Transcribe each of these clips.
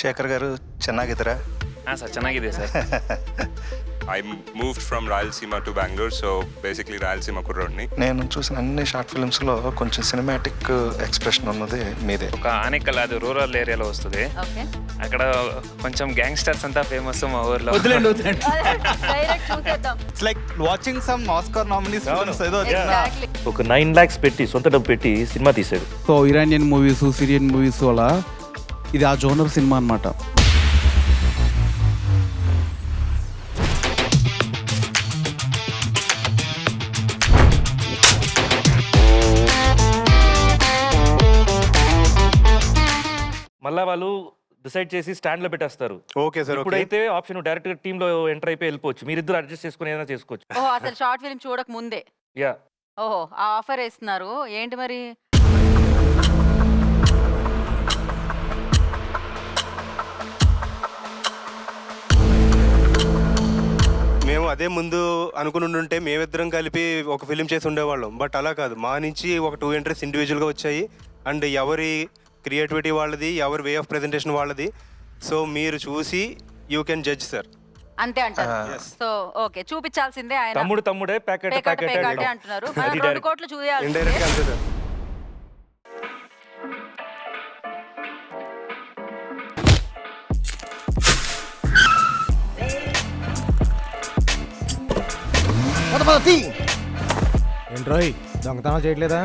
ಶೇಖರ್ గారు ಚೆನ್ನಾಗಿದ್ದೀರಾ? ಸರ್ ಚೆನ್ನಾಗಿದೆ sir. I moved from Rayalaseema to Bangalore, so basically Rayalaseema కుర్రోడ్ని. నేను చూసిన అన్ని షార్ట్ ఫిల్మ్స్లో కొంచెం సినిమాటిక్ ఎక్స్ప్రెషన్ ఉన్నది మీదే. ఒక ఆనేకల్, అది రూరల్ ఏరియాలో వస్తుంది. ఓకే, అక్కడ కొంచెం గ్యాంగ్స్టర్స్ అంతా ఫేమస్ మా ఊర్లో. వదిలేండి డైరెక్ట్ చూసేద్దాం. It's like watching some Oscar nominees films ఏదో. ఎగ్జాక్ట్లీ. ఒక 9 lakhs పెట్టి సొంత డబ్బు పెట్టి సినిమా తీశాడు. So Iranian movies, Syrian movies అలా ఇది ఆ జోనర్ సినిమా అన్నమాట. మళ్ళా వాళ్ళు డిసైడ్ చేసి స్టాండ్ లో పెట్టేస్తారు. Okay sir. ఇప్పుడైతే ఆప్షన్ డైరెక్ట్ గా టీమ్ లో ఎంటర్ అయిపోయి వెళ్ళిపోవచ్చు. మీరిద్దరు అడ్జస్ట్ చేసుకుని ఏదైనా చేసుకోవచ్చు. ఓహో, అసలు షార్ట్ ఫిల్మ్ చూడక ముందే. యా, ఓహో, ఆ ఆఫర్ వేస్తున్నారు ఏంటి మరి? మేము అదే ముందు అనుకుని ఉంటే మేమిద్దరం కలిపి ఒక ఫిలిం చేసి ఉండేవాళ్ళం. బట్ అలా కాదు, మా నుంచి ఒక 2 ఎంట్రీస్ ఇండివిజువల్గా వచ్చాయి. అండ్ ఎవరి క్రియేటివిటీ వాళ్ళది, ఎవరి వే ఆఫ్ ప్రెజెంటేషన్ వాళ్ళది. సో మీరు చూసి యూ కెన్ జడ్జ్ సార్. అంతే అంటారు. సో ఓకే, చూపించాల్సిందే ఆయన. తమ్ముడే ప్యాకెట్ పేకాటే అంటున్నారు. మనం 2 కోట్లు చూడాలి. ఇండైరెక్ట్గా అంతే సార్. ఏంట్రోయ్, దొంగతనాలు చేయట్లేదా?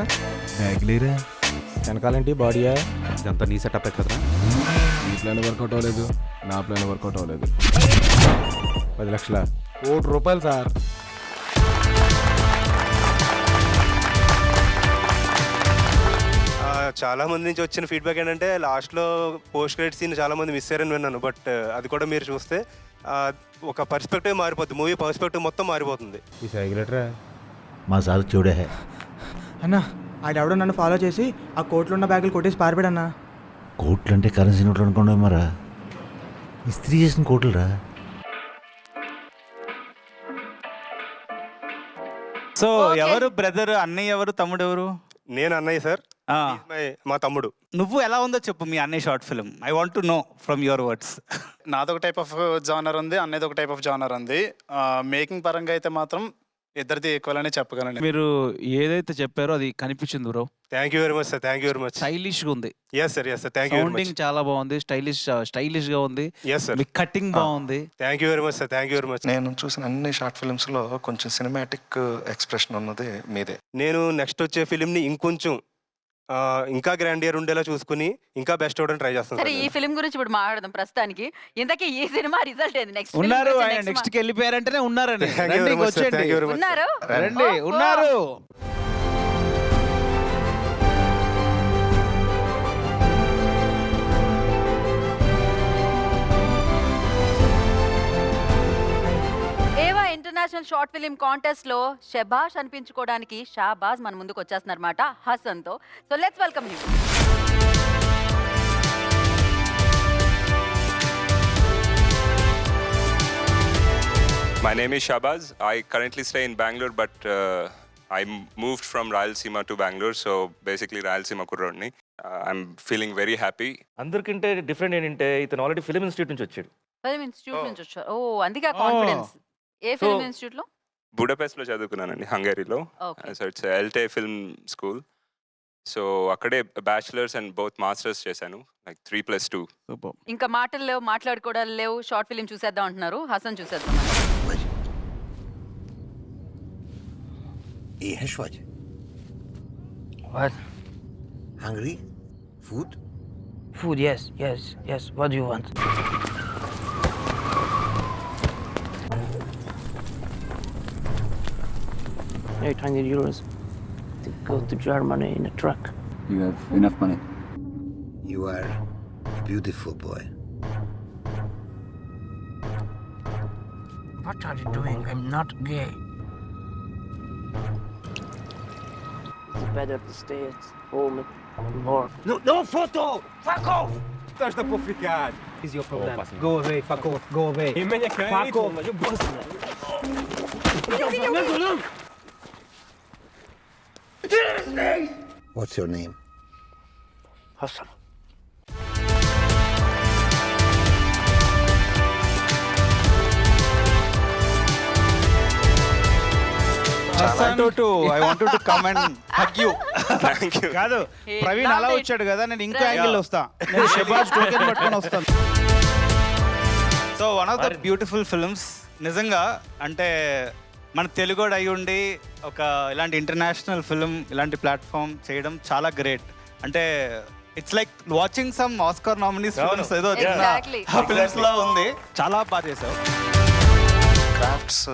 బ్యాగ్లీరా వెనకాలేంటి బాడీయా? ఇదంతా నీ సెటప్ కదరా. నీ ప్లాన్ వర్కౌట్ అవ్వలేదు, నా ప్లాన్ వర్కౌట్ అవ్వలేదు. 10 లక్షల 1 కోటి రూపాయలు సార్. చాలా మంది నుంచి వచ్చిన ఫీడ్బ్యాక్ ఏంటంటే లాస్ట్లో పోస్ట్ క్రెడిట్ సీన్ చాలా మంది మిస్ అయ్యారని విన్నాను. బట్ అది కూడా మీరు చూస్తే ఒక పర్స్పెక్టివ్ మారిపోతుంది. మూవీ పర్స్పెక్టివ్ మొత్తం మారిపోతుంది. ఈ సైకిలేటరా మా సార్ చూడే అన్నా, ఆడెవడో నన్ను ఫాలో చేసి ఆ కోట్లో ఉన్న బ్యాగులు కొట్టేసి పారిపోయాడన్నా. కోట్లు అంటే కరెన్సీ నోట్లు అనుకోండి మరా, ఇస్త్రీ చేసిన కోట్లు రా. సో ఎవరు బ్రదర్, అన్నయ్య ఎవరు, తమ్ముడు ఎవరు? నేను అన్నయ్య సార్, మా తమ్ముడు. నువ్వు ఎలా ఉందో చెప్పు మీ అన్నయ్య short film. I want to know from your words. నాది ఒక టైప్ ఆఫ్ జానర్ ఉంది, అన్నది ఒక టైప్ ఆఫ్ జానర్ ఉంది. మేకింగ్ పరంగా అయితే మాత్రం ఇద్దరిది ఈక్వల్ అనే చెప్పగలను. మీరు ఏదైతే చెప్పారో అది కనిపించింది bro. Thank you very much sir. Thank you very much. Stylish గా ఉంది. Yes sir, yes sir. Thank you very much. Sounding చాలా బాగుంది, స్టైలిష్ గా ఉంది. Yes sir. మీ కటింగ్ బాగుంది. Thank you very much sir. Thank you very much. నేను చూసిన అన్ని షార్ట్ ఫిల్మ్స్లో కొంచెం సినిమాటిక్ ఎక్స్ప్రెషన్ ఉన్నది మీదే. నేను నెక్స్ట్ వచ్చే ఫిలింని ఇంకొంచెం ఇంకా గ్రాండియర్ ఉండేలా చూసుకుని ఇంకా బెస్ట్ అవ్వడానికి ట్రై చేస్తాను. సరే, ఈ ఫిల్మ్ గురించి ఇప్పుడు మాట్లాడదాం. ప్రస్తుతానికి ఇంతకీ ఈ సినిమా రిజల్ట్ ఏంది? నెక్స్ట్ ఉన్నారు ఆయన, నెక్స్ట్ కి వెళ్ళిపోయారంటేనే ఉన్నారండి. ఉన్నారు రండి, ఉన్నారు. ఇంటర్నేషనల్ షార్ట్ ఫిల్మ్ కాంటెస్ట్ లో షబాష్ అనిపించుకోవడానికి షాబాజ్ మన ముందుకు వచ్చేస్తున్నారన్నమాట హసన్ తో. So let's welcome him. My name is Shabaz. I currently stay in Bangalore, but I moved from Rayalaseema to Bangalore, so basically Rayalaseema కుర్రోడ్ని. I'm feeling very happy. అందరికంటే different ఏంటంటే ఇతను already film institute నుంచి వచ్చాడు. Film institute నుంచి వచ్చారు. ఓ, అందుకే confidence. ఏ film institute లో? బుడపెస్ట్లో చదువుకున్నానండి, హంగరీలో. So it's ELTE film school. So అక్కడే బ్యాచిలర్స్ అండ్ బోత్ మాస్టర్స్ చేశాను, లైక్ 3+2. ఇంకా మాటలు లేవు, మాట్లాడుకోవడాలు లేవు, షార్ట్ ఫిల్మ్ చూసేద్దాం అంటున్నారు. హసన్ చూసేద్దాం. ايه شوية What? hungry food Food, yes. What do you want? 800 euros to go to Germany in a truck. You have enough money. you are a beautiful boy. What are you doing? I'm not gay. It's better to stay at home and work. No photo! Fuck off! Estás a ficar. Is your problem? Go away, fuck off, go away. Fuck off. What's your name? Hassan. Wanted to come and hug you. Thank you. కాదు Hey, Praveen అలా loved it. వచ్చాడు కదా, నేను ఇంకో Right. Angle వస్తా. నేను Shehbaz token పట్టుకొని వస్తాను. So one of the beautiful films నిజంగా. అంటే మన తెలుగుడు అయి ఉండి ఒక ఇలాంటి ఇంటర్నేషనల్ ఫిల్మ్ ఇలాంటి ప్లాట్ఫామ్ చేయడం చాలా గ్రేట్. అంటే it's like watching some Oscar nominees films ఏదో Exactly. ఫిల్మ్స్ లా ఉంది. చాలా బాగా చేసావు. క్రాఫ్ట్స్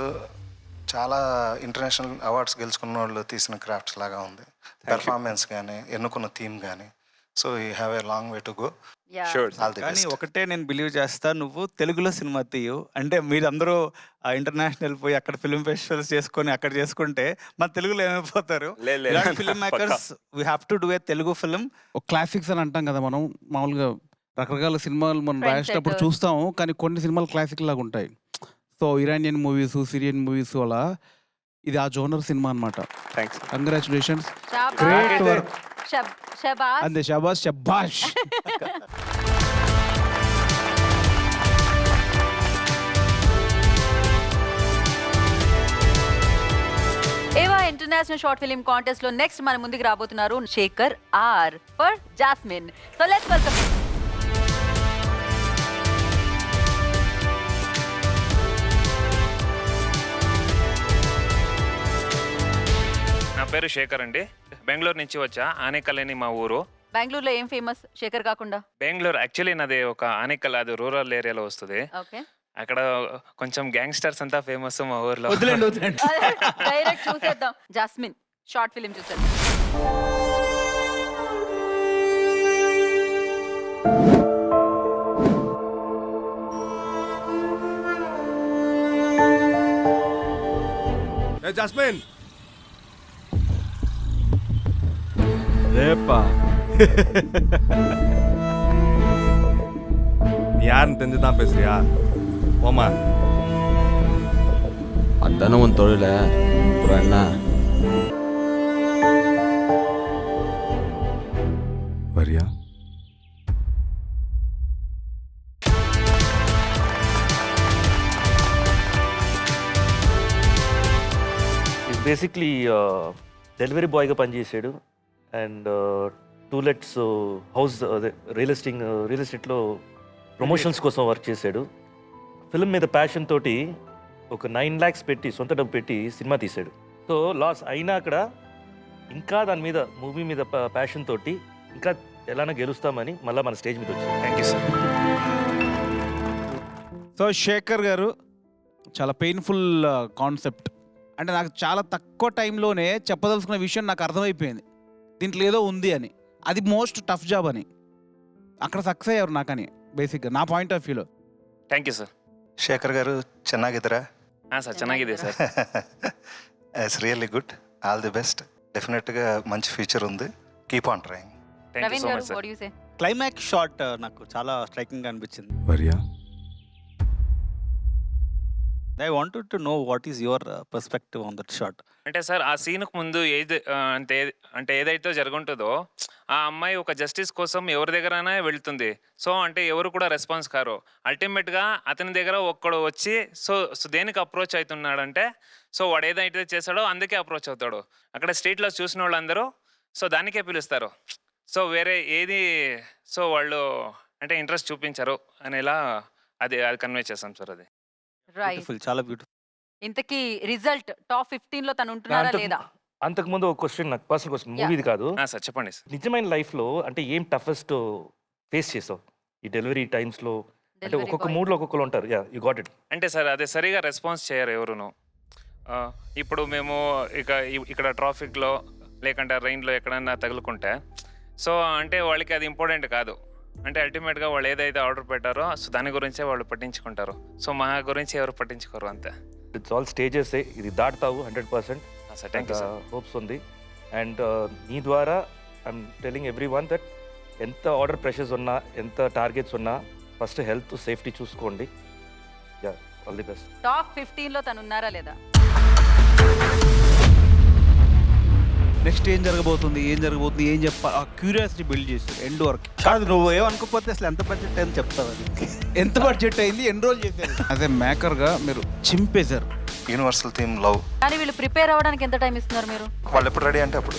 చాలా ఇంటర్నేషనల్ అవార్డ్స్ గెలుచుకున్న వాళ్ళు తీసిన క్రాఫ్ట్స్ లాగా ఉంది. పెర్ఫార్మెన్స్ కానీ ఎన్నుకున్న థీమ్ కానీ. So you have a long way to go. Sure. All the కానీ బెస్ట్. ఒకటే నేను బిలీవ్ చేస్తా, నువ్వు తెలుగులో సినిమా తీయు. అంటే మీరందరూ ఇంటర్నేషనల్ పోయి అక్కడ ఫిల్మ్ ఫెస్టివల్స్ చేసుకొని అక్కడ చేసుకుంటే మన తెలుగులో ఏమైపోతారు. లేదు. ఇలాంటి film makers we have to do a Telugu film. ఒక క్లాసిక్స్ అని అంటాం కదా మనం మామూలుగా, రకరకాల సినిమాలు మనం Trend రాసేటప్పుడు setter. చూస్తాము, కానీ కొన్ని సినిమాలు క్లాసిక్ లాగా ఉంటాయి. So Iranian movies, Syrian movies అలా ఇది ఆ జోనర్ సినిమా అనమాట. Thanks. Congratulations, Shahbaz. Great work. Shahbaz. అంతే, షాబాష్ షబాష్. ఏవా ఇంటర్నేషనల్ షార్ట్ ఫిల్మ్ కాంటెస్ట్ లో నెక్స్ట్ మన ముందుకు రాబోతున్నారు Shekhar R for Jasmine. So let's welcome. నా పేరు శేఖర్ అండి. బెంగళూరు నుంచి వచ్చా. ఆనేకల్ అని మా ఊరు. బెంగళూరులో ఏం ఫేమస్ శేఖర్ కాకుండా? బెంగళూరు యాక్చువల్లీ నాది ఒక ఆనేకల్, అది రూరల్ ఏరియాలో వస్తుంది. ఓకే. అక్కడ కొంచెం గ్యాంగ్స్టర్స్ అంతా ఫేమస్ మా ఊర్లో. వదిలేండి వదిలేండి. డైరెక్ట్ చూసేద్దాం. జాస్మిన్ షార్ట్ ఫిల్మ్ చూసేద్దాం. జాస్మిన్ ರೇಪಾ யாருன்னு தெரிஞ்சுதான் பேசுறியா? போமா. அதானே உன் தொழில, அப்புறம் என்ன? வரியா? బేసిక్లీ డెలివరీ బాయ్గా పనిచేసాడు. అండ్ టూలెట్స్ హౌస్ అదే రియల్ ఎస్టేట్లో ప్రమోషన్స్ కోసం వర్క్ చేశాడు. ఫిల్మ్ మీద ప్యాషన్ తోటి ఒక 9 lakhs పెట్టి, సొంత డబ్బు పెట్టి సినిమా తీశాడు. సో లాస్ అయినా అక్కడ ఇంకా దాని మీద, మూవీ మీద ప్యాషన్ తోటి ఇంకా ఎలానో గెలుస్తామని మళ్ళీ మన స్టేజ్ మీద వచ్చాడు. Thank you sir. So Shekhar garu, చాలా పెయిన్ఫుల్ కాన్సెప్ట్. అంటే నాకు చాలా తక్కువ టైంలోనే చెప్పదలుచుకున్న విషయం నాకు అర్థమైపోయింది, దీంట్లో ఏదో ఉంది అని. అది మోస్ట్ టఫ్ జాబ్ అని. అక్కడ సక్సెస్ అయ్యారు నాకని, బేసిక్గా నా పాయింట్ ఆఫ్ వ్యూలో. Thank you sir. Shekhar garu ಚೆನ್ನಾಗಿದ್ದೀರಾ? సార్ ಚೆನ್ನಾಗಿದೆ sir. It's really good. All the best. డెఫినెట్గా మంచి ఫ్యూచర్ ఉంది. Keep on trying. Thank you Praveen so garu much sir. What you say? Climax shot నాకు చాలా స్ట్రైకింగ్ అనిపించింది. వరియా? I wanted to know what is your perspective on that shot. అంటే sir ఆ సీన్కు ముందు అంటే ఏదైతే జరుగుంటుందో ఆ అమ్మాయి ఒక జస్టిస్ కోసం ఎవరి దగ్గరైనా వెళ్తుంది. సో అంటే ఎవరు కూడా రెస్పాన్స్ కారు. అల్టిమేట్గా అతని దగ్గర ఒక్కడు వచ్చి సో దేనికి అప్రోచ్ అవుతున్నాడంటే, సో వాడు ఏదైతే చేస్తాడో అందుకే అప్రోచ్ అవుతాడు. అక్కడ స్ట్రీట్లో చూసిన వాళ్ళందరూ సో దానికే పిలుస్తారు. సో వేరే ఏది సో వాళ్ళు అంటే ఇంట్రెస్ట్ చూపించారు అనేలా అది కన్వే చేస్తాం సార్. అది రైట్. బ్యూటిఫుల్, చాలా బ్యూటిఫుల్. ఇంతకీ రిజల్ట్ టాప్ 15 లో తను ఉంటున్నారా లేదా? అంతకుముందు ఒక క్వశ్చన్, నాకు పర్సనల్ క్వశ్చన్, మూవీది కాదు. సార్ చెప్పండి సార్. నిజమైన లైఫ్లో అంటే ఏం టఫెస్ట్ ఫేస్ చేసావు ఈ డెలివరీ టైమ్స్లో? అంటే Delivery ఒక్కొక్క boy. మూడ్లో ఒక్కొక్కరు ఉంటారు. Yeah, you got it. అంటే సార్ అదే సరిగా రెస్పాన్స్ చేయరు ఎవరును. ఇప్పుడు మేము ఇక్కడ ట్రాఫిక్లో లేకుంటే రైన్లో ఎక్కడన్నా తగులుకుంటే సో అంటే వాళ్ళకి అది ఇంపార్టెంట్ కాదు. అంటే అల్టిమేట్గా వాళ్ళు ఏదైతే ఆర్డర్ పెట్టారో సో దాని గురించే వాళ్ళు పట్టించుకుంటారు. సో మా గురించి ఎవరు పట్టించుకోరు అంతే. It's all stages. ఇది దాటుతావు 100%. Sir thank you sir. Hopes ఉంది. అండ్ నీ ద్వారా I'm telling every one that ఎంత ఆర్డర్ ప్రెషర్స్ ఉన్నా, ఎంత టార్గెట్స్ ఉన్నా, ఫస్ట్ హెల్త్ సేఫ్టీ చూసుకోండి. Yeah, all the best. Top 15 లో తను ఉన్నారా లేదా? నెక్స్ట్ ఏం జరగబోతుంది, ఏం చెప్పాలి, ఆ క్యూరియాసిటీ బిల్డ్ చేశారు ఎండ్ వరకు. కాదు, నువ్వు ఏమనుకోకపోతే అసలు ఎంత బడ్జెట్ అయింది చెప్తావు. అది ఎంత బడ్జెట్ అయింది, ఎన్ని రోజులు చేశారు. అదే మేకర్గా మీరు చింపేశారు యూనివర్సల్ థీమ్ లవ్. కానీ వీళ్ళు ప్రిపేర్ అవ్వడానికి ఎంత టైం ఇస్తున్నారు మీరు? వాళ్ళు ఎప్పుడు రెడీ అంటే అప్పుడు.